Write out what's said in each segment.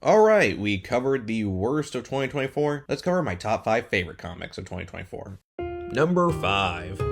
Alright, we covered the worst of 2024. Let's cover my top 5 favorite comics of 2024. Number 5.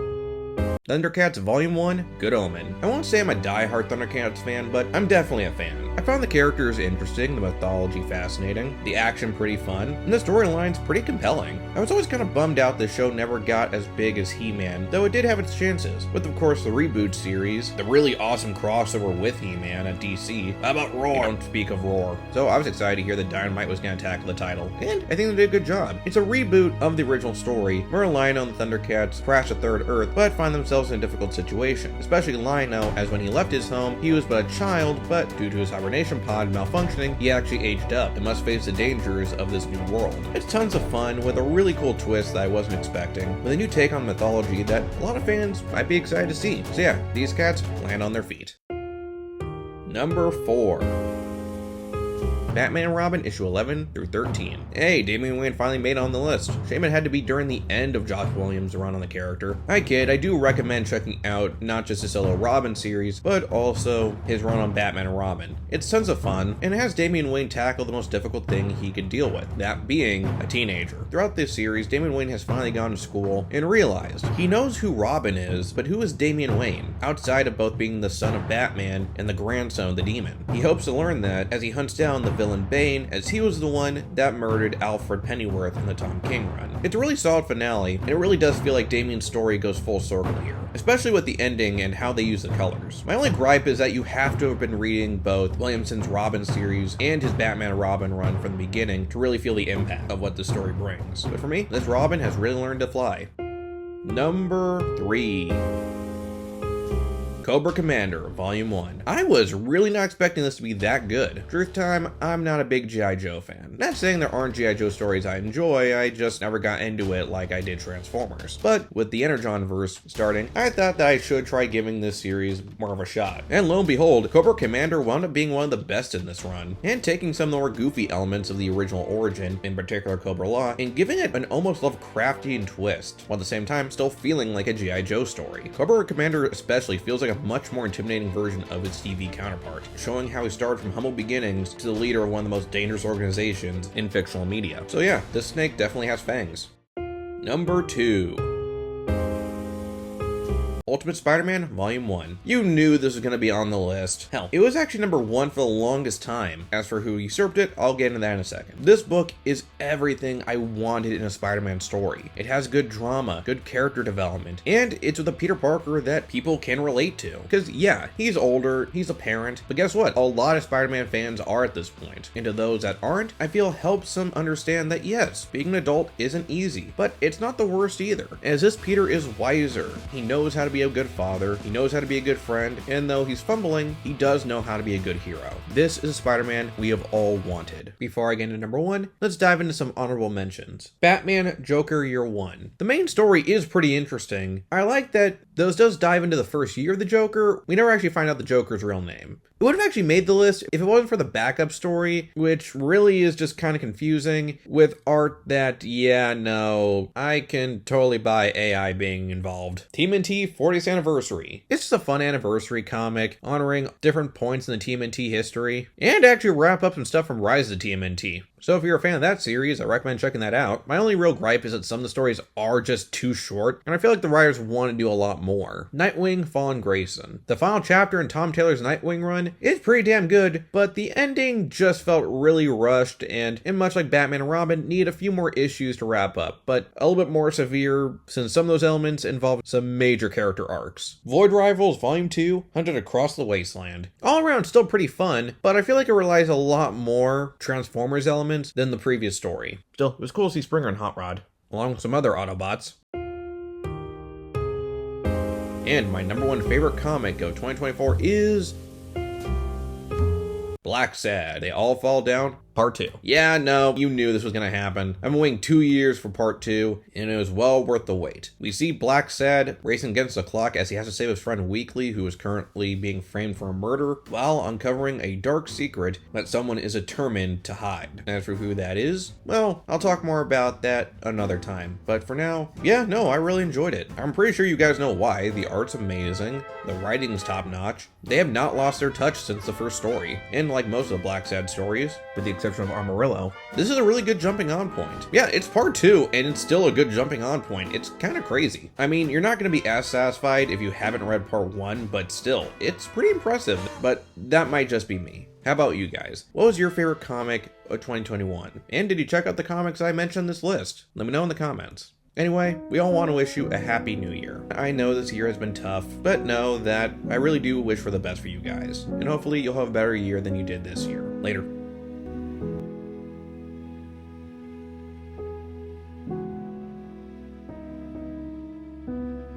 Thundercats Volume 1, Good Omen. I won't say I'm a die-hard Thundercats fan, but I'm definitely a fan. I found the characters interesting, the mythology fascinating, the action pretty fun, and the storyline's pretty compelling. I was always kind of bummed out the show never got as big as He-Man, though it did have its chances, with of course the reboot series, the really awesome crossover with He-Man at DC. How about Roar? Don't speak of Roar. So I was excited to hear that Dynamite was going to tackle the title, and I think they did a good job. It's a reboot of the original story, where Lion-O and the Thundercats crash to Third Earth, but find themselves in a difficult situation, especially Lion-O, as when he left his home, he was but a child, but due to his hibernation pod malfunctioning, he actually aged up and must face the dangers of this new world. It's tons of fun with a really cool twist that I wasn't expecting, with a new take on mythology that a lot of fans might be excited to see. So yeah, these cats land on their feet. Number 4. Batman and Robin issue 11 through 13. Hey, Damian Wayne finally made it on the list. Shame it had to be during the end of Josh Williams' run on the character. I kid, I do recommend checking out not just the solo Robin series, but also his run on Batman and Robin. It's tons of fun, and it has Damian Wayne tackle the most difficult thing he could deal with, that being a teenager. Throughout this series, Damian Wayne has finally gone to school and realized he knows who Robin is, but who is Damian Wayne, outside of both being the son of Batman and the grandson of the Demon. He hopes to learn that as he hunts down the villain Bane, as he was the one that murdered Alfred Pennyworth in the Tom King run. It's a really solid finale, and it really does feel like Damian's story goes full circle here, especially with the ending and how they use the colors. My only gripe is that you have to have been reading both Williamson's Robin series and his Batman and Robin run from the beginning to really feel the impact of what the story brings. But for me, this Robin has really learned to fly. Number 3. Cobra Commander, Volume 1. I was really not expecting this to be that good. Truth time, I'm not a big G.I. Joe fan. Not saying there aren't G.I. Joe stories I enjoy, I just never got into it like I did Transformers. But with the Energon-verse starting, I thought that I should try giving this series more of a shot. And lo and behold, Cobra Commander wound up being one of the best in this run, and taking some of the more goofy elements of the original origin, in particular Cobra Law, and giving it an almost Lovecraftian twist, while at the same time still feeling like a G.I. Joe story. Cobra Commander especially feels like a much more intimidating version of its TV counterpart, showing how he started from humble beginnings to the leader of one of the most dangerous organizations in fictional media. So yeah, this snake definitely has fangs. Number 2. Ultimate Spider-Man Volume 1. You knew this was going to be on the list. Hell, it was actually number 1 for the longest time. As for who usurped it, I'll get into that in a second. This book is everything I wanted in a Spider-Man story. It has good drama, good character development, and it's with a Peter Parker that people can relate to. Because yeah, he's older, he's a parent, but guess what? A lot of Spider-Man fans are at this point. And to those that aren't, I feel helps them understand that yes, being an adult isn't easy, but it's not the worst either. As this Peter is wiser, he knows how to be a good father, he knows how to be a good friend, and though he's fumbling, he does know how to be a good hero. This is a Spider-Man we have all wanted. Before I get into number 1, let's dive into some honorable mentions. Batman Joker Year 1. The main story is pretty interesting. I like that those does dive into the first year of the Joker. We never actually find out the Joker's real name. It would have actually made the list if it wasn't for the backup story, which really is just kind of confusing with art that, yeah, no, I can totally buy AI being involved. TMNT 40th Anniversary. It's just a fun anniversary comic honoring different points in the TMNT history, and actually wrap up some stuff from Rise of TMNT. So if you're a fan of that series, I recommend checking that out. My only real gripe is that some of the stories are just too short, and I feel like the writers want to do a lot more. Nightwing Fallen Grayson. The final chapter in Tom Taylor's Nightwing run is pretty damn good, but the ending just felt really rushed, and much like Batman and Robin, need a few more issues to wrap up, but a little bit more severe since some of those elements involve some major character arcs. Void Rivals Volume 2, Hunted Across the Wasteland. All around still pretty fun, but I feel like it relies a lot more Transformers elements than the previous story. Still, it was cool to see Springer and Hot Rod, along with some other Autobots. And my number 1 favorite comic of 2024 is Black Sad. They All Fall Down, Part 2. Yeah, no, you knew this was going to happen. I've been waiting 2 years for Part 2, and it was well worth the wait. We see Black Sad racing against the clock as he has to save his friend Weekly, who is currently being framed for a murder, while uncovering a dark secret that someone is determined to hide. As for who that is, well, I'll talk more about that another time. But for now, yeah, no, I really enjoyed it. I'm pretty sure you guys know why. The art's amazing, the writing's top-notch. They have not lost their touch since the first story, and like most of the Black Sad stories, with the exception exception of Amarillo. This is a really good jumping on point. Yeah, it's part 2, and it's still a good jumping on point. It's kind of crazy. I mean, you're not going to be as satisfied if you haven't read part 1, but still, it's pretty impressive. But that might just be me. How about you guys? What was your favorite comic of 2021? And did you check out the comics I mentioned in this list? Let me know in the comments. Anyway, we all want to wish you a happy new year. I know this year has been tough, but know that I really do wish for the best for you guys. And hopefully you'll have a better year than you did this year. Later.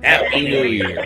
Happy New Year!